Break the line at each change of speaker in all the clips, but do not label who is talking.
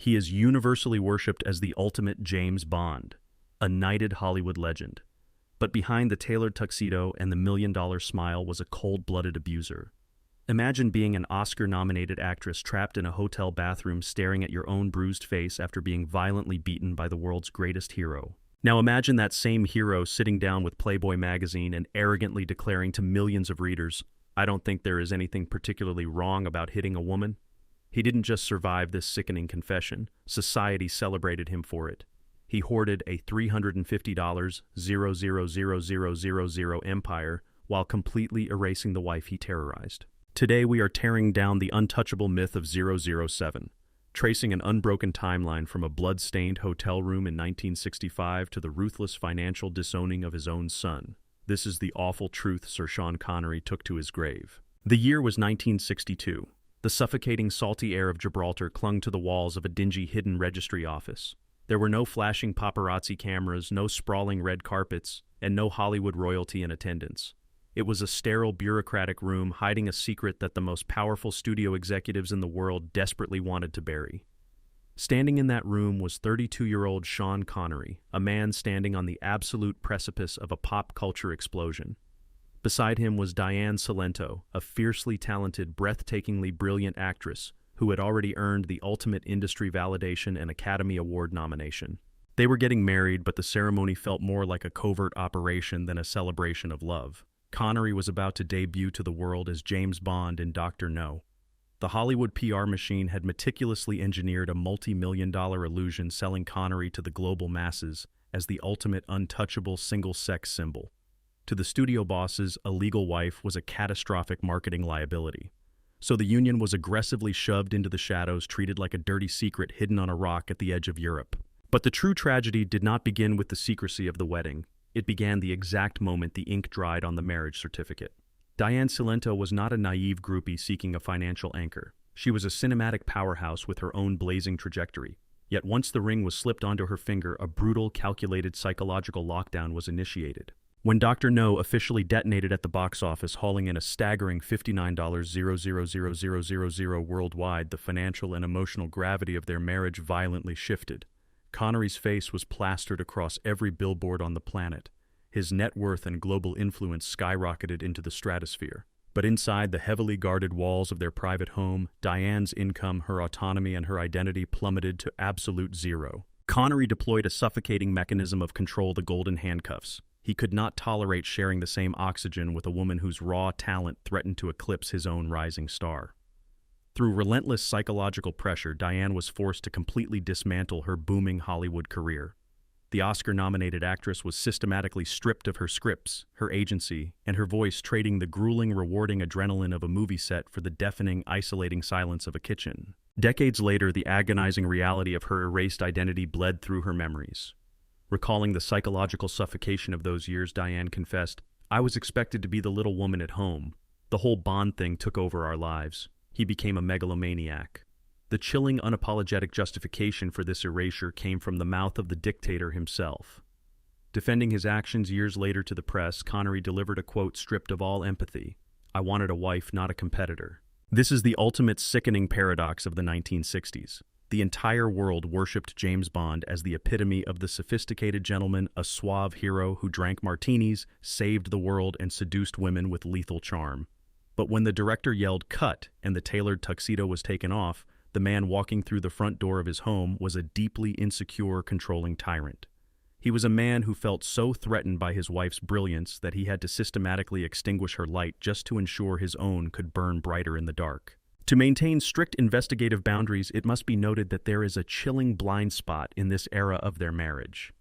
He is universally worshipped as the ultimate James Bond, a knighted Hollywood legend. But behind the tailored tuxedo and the million-dollar smile was a cold-blooded abuser. Imagine being an Oscar-nominated actress trapped in a hotel bathroom staring at your own bruised face after being violently beaten by the world's greatest hero. Now imagine that same hero sitting down with Playboy magazine and arrogantly declaring to millions of readers, "I don't think there is anything particularly wrong about hitting a woman." He didn't just survive this sickening confession, society celebrated him for it. He hoarded a $350 00000 empire while completely erasing the wife he terrorized. Today we are tearing down the untouchable myth of 007, tracing an unbroken timeline from a blood-stained hotel room in 1965 to the ruthless financial disowning of his own son. This is the awful truth Sir Sean Connery took to his grave. The year was 1962. The suffocating salty air of Gibraltar clung to the walls of a dingy hidden registry office. There were no flashing paparazzi cameras, no sprawling red carpets, and no Hollywood royalty in attendance. It was a sterile bureaucratic room hiding a secret that the most powerful studio executives in the world desperately wanted to bury. Standing in that room was 32-year-old Sean Connery, a man standing on the absolute precipice of a pop culture explosion. Beside him was Diane Cilento, a fiercely talented, breathtakingly brilliant actress who had already earned the ultimate industry validation and Academy Award nomination. They were getting married, but the ceremony felt more like a covert operation than a celebration of love. Connery was about to debut to the world as James Bond in Dr. No. The Hollywood PR machine had meticulously engineered a multi-million-dollar illusion selling Connery to the global masses as the ultimate untouchable single-sex symbol. To the studio bosses, a legal wife was a catastrophic marketing liability. So the union was aggressively shoved into the shadows, treated like a dirty secret hidden on a rock at the edge of Europe. But the true tragedy did not begin with the secrecy of the wedding. It began the exact moment the ink dried on the marriage certificate. Diane Cilento was not a naive groupie seeking a financial anchor. She was a cinematic powerhouse with her own blazing trajectory. Yet once the ring was slipped onto her finger, a brutal, calculated psychological lockdown was initiated. When Dr. No officially detonated at the box office, hauling in a staggering $59,000,000 worldwide, the financial and emotional gravity of their marriage violently shifted. Connery's face was plastered across every billboard on the planet. His net worth and global influence skyrocketed into the stratosphere. But inside the heavily guarded walls of their private home, Diane's income, her autonomy, and her identity plummeted to absolute zero. Connery deployed a suffocating mechanism of control, the golden handcuffs. He could not tolerate sharing the same oxygen with a woman whose raw talent threatened to eclipse his own rising star. Through relentless psychological pressure, Diane was forced to completely dismantle her booming Hollywood career. The Oscar-nominated actress was systematically stripped of her scripts, her agency, and her voice, trading the grueling, rewarding adrenaline of a movie set for the deafening, isolating silence of a kitchen. Decades later, the agonizing reality of her erased identity bled through her memories. Recalling the psychological suffocation of those years, Diane confessed, "I was expected to be the little woman at home. The whole Bond thing took over our lives. He became a megalomaniac." The chilling, unapologetic justification for this erasure came from the mouth of the dictator himself. Defending his actions years later to the press, Connery delivered a quote stripped of all empathy: "I wanted a wife, not a competitor." This is the ultimate sickening paradox of the 1960s. The entire world worshipped James Bond as the epitome of the sophisticated gentleman, a suave hero who drank martinis, saved the world, and seduced women with lethal charm. But when the director yelled "cut" and the tailored tuxedo was taken off, the man walking through the front door of his home was a deeply insecure, controlling tyrant. He was a man who felt so threatened by his wife's brilliance that he had to systematically extinguish her light just to ensure his own could burn brighter in the dark. To maintain strict investigative boundaries, it must be noted that there is a chilling blind spot in this era of their marriage.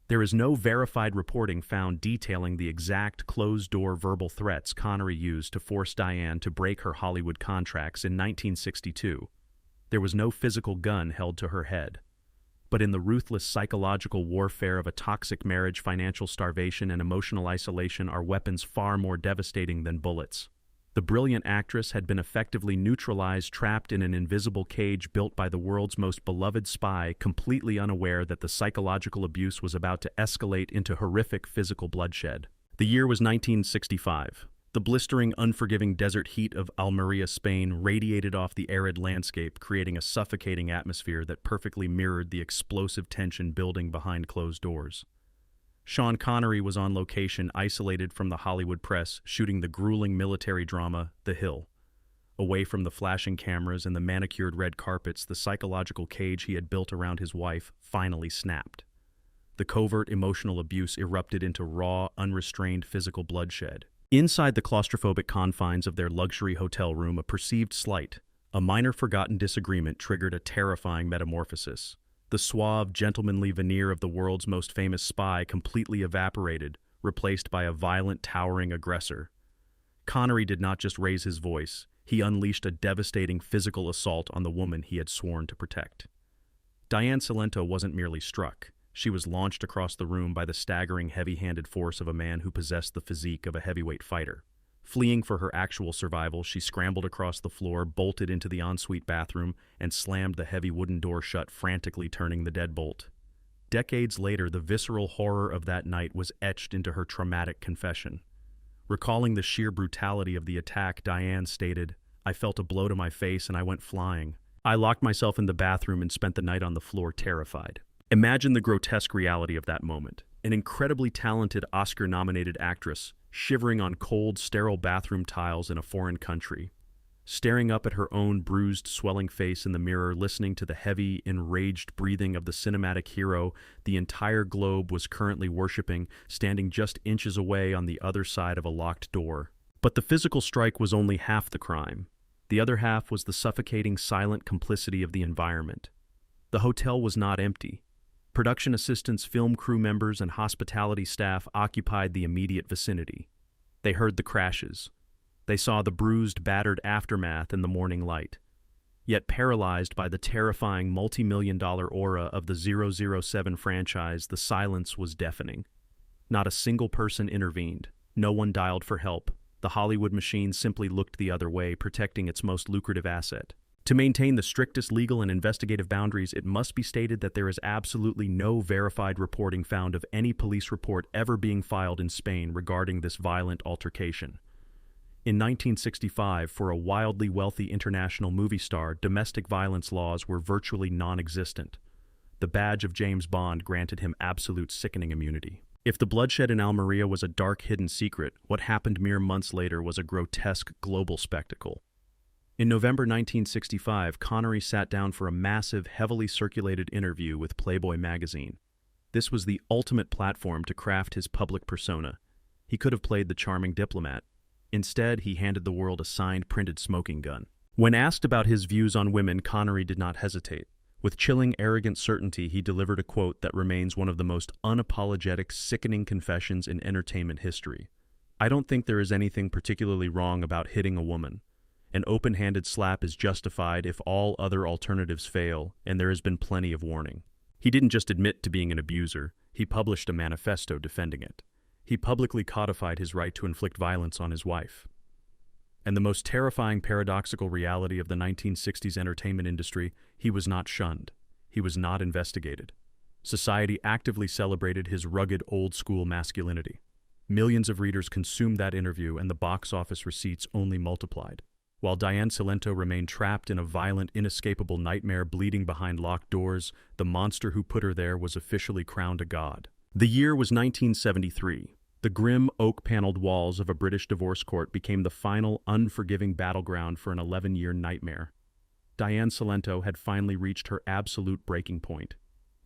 There is no verified reporting found detailing the exact closed-door verbal threats Connery used to force Diane to break her Hollywood contracts in 1962. There was no physical gun held to her head. But in the ruthless psychological warfare of a toxic marriage, financial starvation and emotional isolation are weapons far more devastating than bullets. The brilliant actress had been effectively neutralized, trapped in an invisible cage built by the world's most beloved spy, completely unaware that the psychological abuse was about to escalate into horrific physical bloodshed. The year was 1965. The blistering, unforgiving desert heat of Almeria, Spain, radiated off the arid landscape, creating a suffocating atmosphere that perfectly mirrored the explosive tension building behind closed doors. Sean Connery was on location, isolated from the Hollywood press, shooting the grueling military drama, The Hill. Away from the flashing cameras and the manicured red carpets, the psychological cage he had built around his wife finally snapped. The covert emotional abuse erupted into raw, unrestrained physical bloodshed. Inside the claustrophobic confines of their luxury hotel room, a perceived slight, a minor forgotten disagreement triggered a terrifying metamorphosis. The suave, gentlemanly veneer of the world's most famous spy completely evaporated, replaced by a violent, towering aggressor. Connery did not just raise his voice, he unleashed a devastating physical assault on the woman he had sworn to protect. Diane Cilento wasn't merely struck. She was launched across the room by the staggering, heavy-handed force of a man who possessed the physique of a heavyweight fighter. Fleeing for her actual survival, she scrambled across the floor, bolted into the ensuite bathroom, and slammed the heavy wooden door shut, frantically turning the deadbolt. Decades later, the visceral horror of that night was etched into her traumatic confession. Recalling the sheer brutality of the attack, Diane stated, "I felt a blow to my face and I went flying. I locked myself in the bathroom and spent the night on the floor, terrified." Imagine the grotesque reality of that moment. An incredibly talented Oscar-nominated actress, shivering on cold, sterile bathroom tiles in a foreign country, staring up at her own bruised, swelling face in the mirror, listening to the heavy, enraged breathing of the cinematic hero the entire globe was currently worshipping, standing just inches away on the other side of a locked door. But the physical strike was only half the crime. The other half was the suffocating, silent complicity of the environment. The hotel was not empty. Production assistants, film crew members, and hospitality staff occupied the immediate vicinity. They heard the crashes. They saw the bruised, battered aftermath in the morning light. Yet paralyzed by the terrifying multi-million-dollar aura of the 007 franchise, the silence was deafening. Not a single person intervened. No one dialed for help. The Hollywood machine simply looked the other way, protecting its most lucrative asset. To maintain the strictest legal and investigative boundaries, it must be stated that there is absolutely no verified reporting found of any police report ever being filed in Spain regarding this violent altercation. In 1965, for a wildly wealthy international movie star, domestic violence laws were virtually non-existent. The badge of James Bond granted him absolute sickening immunity. If the bloodshed in Almeria was a dark, hidden secret, what happened mere months later was a grotesque global spectacle. In November 1965, Connery sat down for a massive, heavily circulated interview with Playboy magazine. This was the ultimate platform to craft his public persona. He could have played the charming diplomat. Instead, he handed the world a signed, printed smoking gun. When asked about his views on women, Connery did not hesitate. With chilling, arrogant certainty, he delivered a quote that remains one of the most unapologetic, sickening confessions in entertainment history. "I don't think there is anything particularly wrong about hitting a woman. An open-handed slap is justified if all other alternatives fail, and there has been plenty of warning." He didn't just admit to being an abuser, he published a manifesto defending it. He publicly codified his right to inflict violence on his wife. And the most terrifying paradoxical reality of the 1960s entertainment industry, he was not shunned. He was not investigated. Society actively celebrated his rugged, old-school masculinity. Millions of readers consumed that interview, and the box office receipts only multiplied. While Diane Cilento remained trapped in a violent, inescapable nightmare bleeding behind locked doors, the monster who put her there was officially crowned a god. The year was 1973. The grim, oak-paneled walls of a British divorce court became the final, unforgiving battleground for an 11-year nightmare. Diane Cilento had finally reached her absolute breaking point.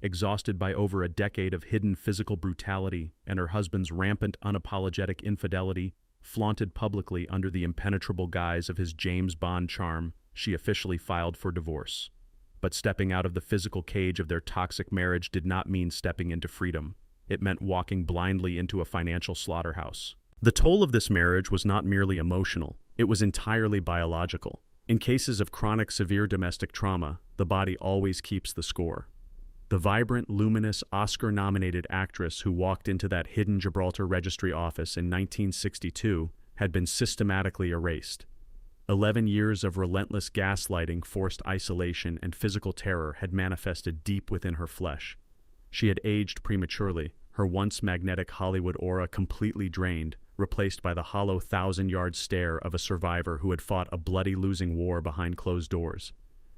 Exhausted by over a decade of hidden physical brutality and her husband's rampant, unapologetic infidelity, flaunted publicly under the impenetrable guise of his James Bond charm, she officially filed for divorce. But stepping out of the physical cage of their toxic marriage did not mean stepping into freedom. It meant walking blindly into a financial slaughterhouse. The toll of this marriage was not merely emotional, it was entirely biological. In cases of chronic severe domestic trauma, the body always keeps the score. The vibrant, luminous, Oscar-nominated actress who walked into that hidden Gibraltar registry office in 1962 had been systematically erased. 11 years of relentless gaslighting, forced isolation, and physical terror had manifested deep within her flesh. She had aged prematurely, her once magnetic Hollywood aura completely drained, replaced by the hollow thousand-yard stare of a survivor who had fought a bloody losing war behind closed doors.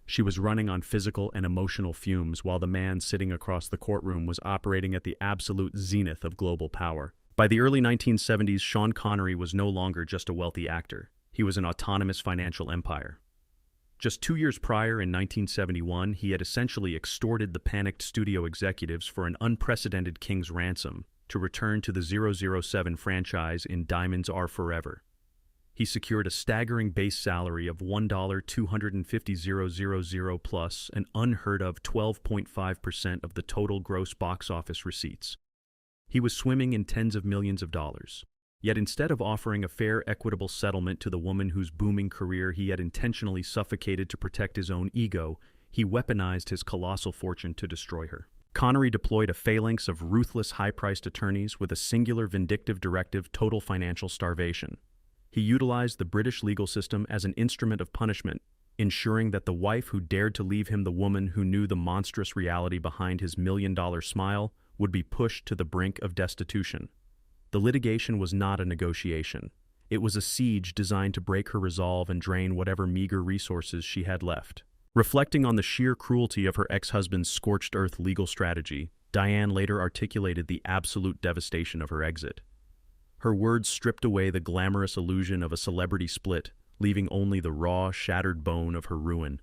She was running on physical and emotional fumes while the man sitting across the courtroom was operating at the absolute zenith of global power. By the early 1970s, Sean Connery was no longer just a wealthy actor. He was an autonomous financial empire. Just 2 years prior, in 1971, he had essentially extorted the panicked studio executives for an unprecedented king's ransom to return to the 007 franchise in Diamonds Are Forever. He secured a staggering base salary of $1,250,000 plus an unheard of 12.5% of the total gross box office receipts. He was swimming in tens of millions of dollars. Yet instead of offering a fair, equitable settlement to the woman whose booming career he had intentionally suffocated to protect his own ego, he weaponized his colossal fortune to destroy her. Connery deployed a phalanx of ruthless, high-priced attorneys with a singular vindictive directive: total financial starvation. He utilized the British legal system as an instrument of punishment, ensuring that the wife who dared to leave him the woman who knew the monstrous reality behind his million-dollar smile would be pushed to the brink of destitution. The litigation was not a negotiation. It was a siege designed to break her resolve and drain whatever meager resources she had left. Reflecting on the sheer cruelty of her ex-husband's scorched earth legal strategy, Diane later articulated the absolute devastation of her exit. Her words stripped away the glamorous illusion of a celebrity split, leaving only the raw, shattered bone of her ruin.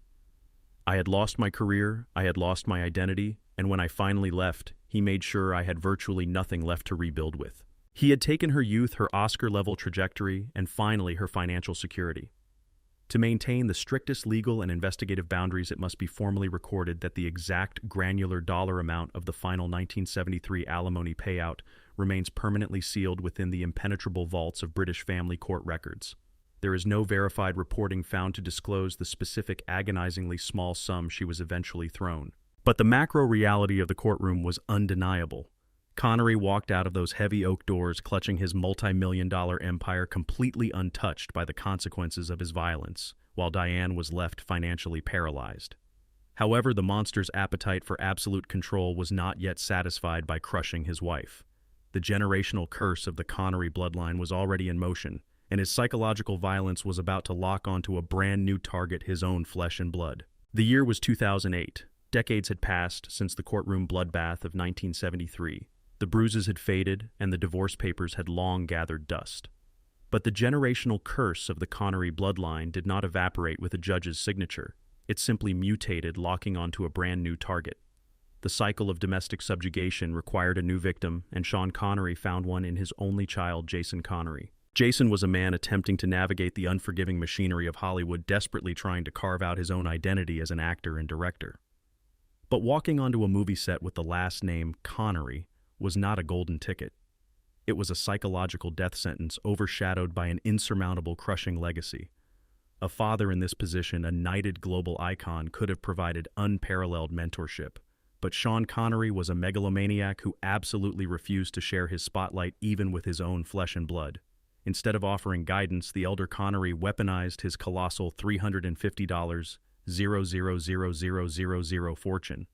I had lost my career, I had lost my identity, and when I finally left, he made sure I had virtually nothing left to rebuild with. He had taken her youth, her Oscar-level trajectory, and finally her financial security. To maintain the strictest legal and investigative boundaries, it must be formally recorded that the exact granular dollar amount of the final 1973 alimony payout remains permanently sealed within the impenetrable vaults of British family court records. There is no verified reporting found to disclose the specific agonizingly small sum she was eventually thrown. But the macro reality of the courtroom was undeniable. Connery walked out of those heavy oak doors clutching his multi-million-dollar empire completely untouched by the consequences of his violence, while Diane was left financially paralyzed. However, the monster's appetite for absolute control was not yet satisfied by crushing his wife. The generational curse of the Connery bloodline was already in motion, and his psychological violence was about to lock onto a brand new target: his own flesh and blood. The year was 2008. Decades had passed since the courtroom bloodbath of 1973. The bruises had faded, and the divorce papers had long gathered dust. But the generational curse of the Connery bloodline did not evaporate with a judge's signature. It simply mutated, locking onto a brand new target. The cycle of domestic subjugation required a new victim, and Sean Connery found one in his only child, Jason Connery. Jason was a man attempting to navigate the unforgiving machinery of Hollywood, desperately trying to carve out his own identity as an actor and director. But walking onto a movie set with the last name Connery was not a golden ticket. It was a psychological death sentence overshadowed by an insurmountable, crushing legacy. A father in this position, a knighted global icon, could have provided unparalleled mentorship. But Sean Connery was a megalomaniac who absolutely refused to share his spotlight even with his own flesh and blood. Instead of offering guidance, the elder Connery weaponized his colossal $350,000,000 fortune.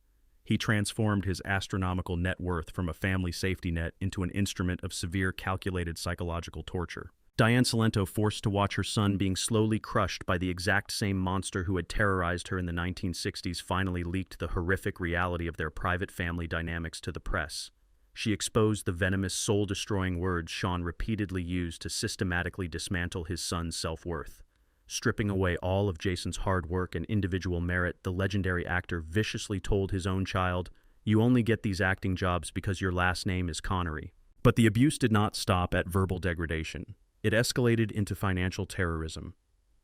He transformed his astronomical net worth from a family safety net into an instrument of severe, calculated psychological torture. Diane Salento, forced to watch her son being slowly crushed by the exact same monster who had terrorized her in the 1960s, finally leaked the horrific reality of their private family dynamics to the press. She exposed the venomous, soul-destroying words Sean repeatedly used to systematically dismantle his son's self-worth. Stripping away all of Jason's hard work and individual merit, the legendary actor viciously told his own child, "You only get these acting jobs because your last name is Connery." But the abuse did not stop at verbal degradation. It escalated into financial terrorism.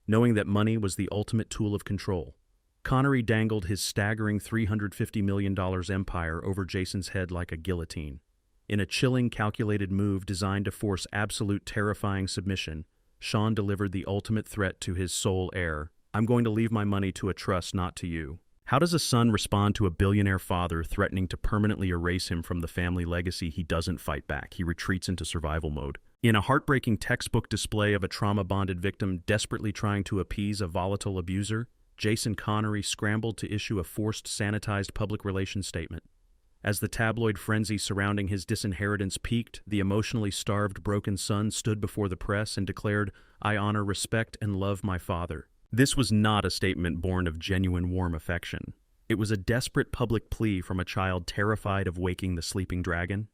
Knowing that money was the ultimate tool of control, Connery dangled his staggering $350 million empire over Jason's head like a guillotine. In a chilling, calculated move designed to force absolute, terrifying submission, Sean delivered the ultimate threat to his sole heir: "I'm going to leave my money to a trust, not to you." How does a son respond to a billionaire father threatening to permanently erase him from the family legacy? He doesn't fight back. He retreats into survival mode. In a heartbreaking textbook display of a trauma-bonded victim desperately trying to appease a volatile abuser, Jason Connery scrambled to issue a forced, sanitized public relations statement. As the tabloid frenzy surrounding his disinheritance peaked, the emotionally starved, broken son stood before the press and declared, "I honor, respect, and love my father." This was not a statement born of genuine warm affection. It was a desperate public plea from a child terrified of waking the sleeping dragon.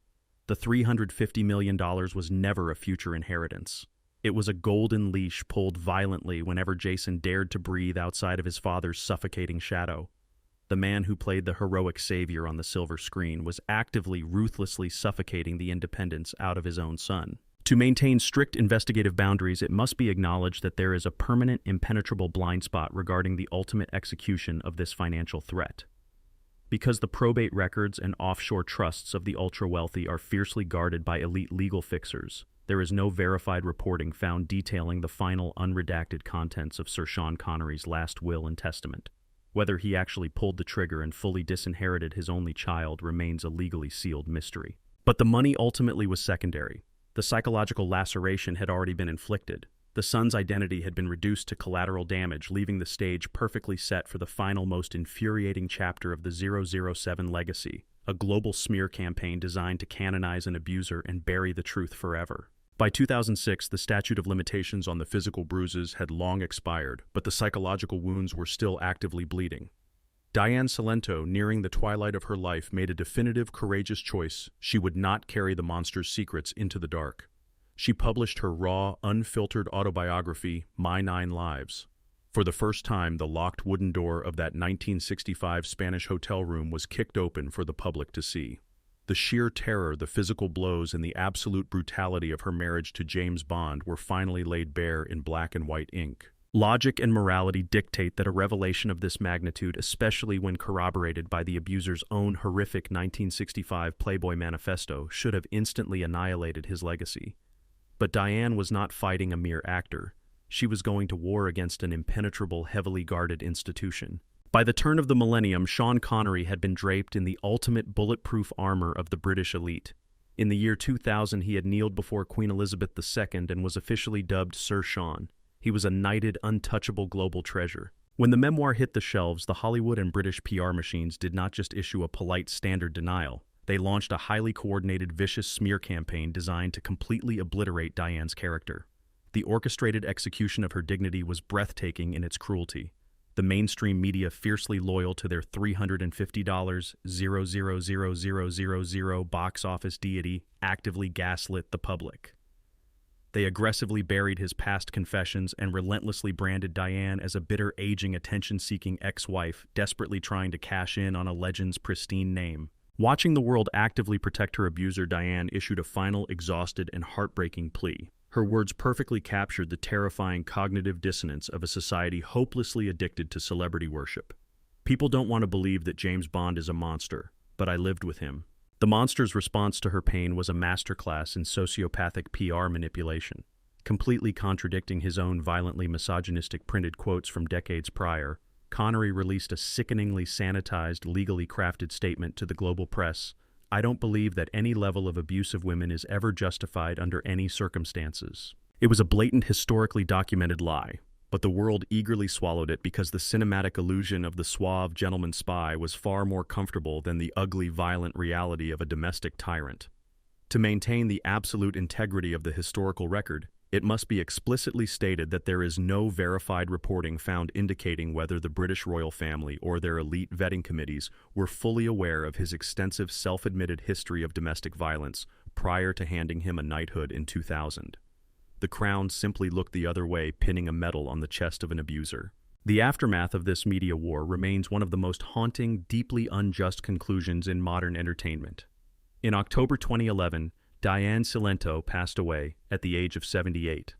The $350 million was never a future inheritance. It was a golden leash pulled violently whenever Jason dared to breathe outside of his father's suffocating shadow. The man who played the heroic savior on the silver screen was actively, ruthlessly suffocating the independence out of his own son. To maintain strict investigative boundaries, it must be acknowledged that there is a permanent, impenetrable blind spot regarding the ultimate execution of this financial threat. Because the probate records and offshore trusts of the ultra-wealthy are fiercely guarded by elite legal fixers, there is no verified reporting found detailing the final unredacted contents of Sir Sean Connery's last will and testament. Whether he actually pulled the trigger and fully disinherited his only child remains a legally sealed mystery. But the money ultimately was secondary. The psychological laceration had already been inflicted. The son's identity had been reduced to collateral damage, leaving the stage perfectly set for the final, most infuriating chapter of the 007 legacy, a global smear campaign designed to canonize an abuser and bury the truth forever. By 2006, the statute of limitations on the physical bruises had long expired, but the psychological wounds were still actively bleeding. Diane Cilento, nearing the twilight of her life, made a definitive, courageous choice. She would not carry the monster's secrets into the dark. She published her raw, unfiltered autobiography, My 9 Lives. For the first time, the locked wooden door of that 1965 Spanish hotel room was kicked open for the public to see. The sheer terror, the physical blows, and the absolute brutality of her marriage to James Bond were finally laid bare in black and white ink. Logic and morality dictate that a revelation of this magnitude, especially when corroborated by the abuser's own horrific 1965 Playboy manifesto, should have instantly annihilated his legacy. But Diane was not fighting a mere actor. She was going to war against an impenetrable, heavily guarded institution. By the turn of the millennium, Sean Connery had been draped in the ultimate bulletproof armor of the British elite. In the year 2000, he had kneeled before Queen Elizabeth II and was officially dubbed Sir Sean. He was a knighted, untouchable global treasure. When the memoir hit the shelves, the Hollywood and British PR machines did not just issue a polite standard denial. They launched a highly coordinated, vicious smear campaign designed to completely obliterate Diane's character. The orchestrated execution of her dignity was breathtaking in its cruelty. The mainstream media, fiercely loyal to their $350 00000 box office deity, actively gaslit the public. They aggressively buried his past confessions and relentlessly branded Diane as a bitter, aging, attention-seeking ex-wife, desperately trying to cash in on a legend's pristine name. Watching the world actively protect her abuser, Diane issued a final, exhausted, and heartbreaking plea. Her words perfectly captured the terrifying cognitive dissonance of a society hopelessly addicted to celebrity worship. People don't want to believe that James Bond is a monster, but I lived with him. The monster's response to her pain was a masterclass in sociopathic PR manipulation. Completely contradicting his own violently misogynistic printed quotes from decades prior, Connery released a sickeningly sanitized, legally crafted statement to the global press. "I don't believe that any level of abuse of women is ever justified under any circumstances." It was a blatant, historically documented lie, but the world eagerly swallowed it because the cinematic illusion of the suave gentleman spy was far more comfortable than the ugly, violent reality of a domestic tyrant. To maintain the absolute integrity of the historical record, it must be explicitly stated that there is no verified reporting found indicating whether the British royal family or their elite vetting committees were fully aware of his extensive self-admitted history of domestic violence prior to handing him a knighthood in 2000. The Crown simply looked the other way, pinning a medal on the chest of an abuser. The aftermath of this media war remains one of the most haunting, deeply unjust conclusions in modern entertainment. In October 2011, Diane Cilento passed away at the age of 78.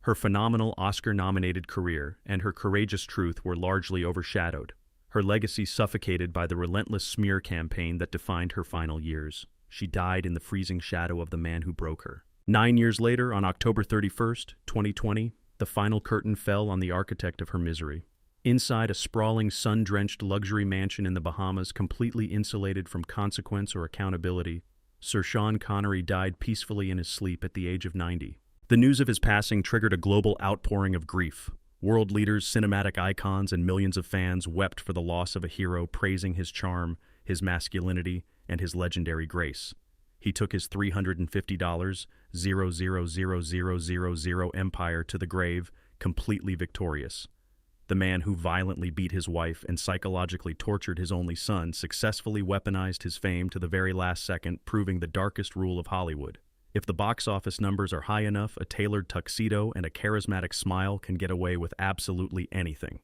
Her phenomenal Oscar-nominated career and her courageous truth were largely overshadowed, her legacy suffocated by the relentless smear campaign that defined her final years. She died in the freezing shadow of the man who broke her. 9 years later, on October 31st, 2020, the final curtain fell on the architect of her misery. Inside a sprawling, sun-drenched luxury mansion in the Bahamas, completely insulated from consequence or accountability, Sir Sean Connery died peacefully in his sleep at the age of 90. The news of his passing triggered a global outpouring of grief. World leaders, cinematic icons, and millions of fans wept for the loss of a hero, praising his charm, his masculinity, and his legendary grace. He took his $350,000,000 empire to the grave, completely victorious. The man who violently beat his wife and psychologically tortured his only son successfully weaponized his fame to the very last second, proving the darkest rule of Hollywood. If the box office numbers are high enough, a tailored tuxedo and a charismatic smile can get away with absolutely anything.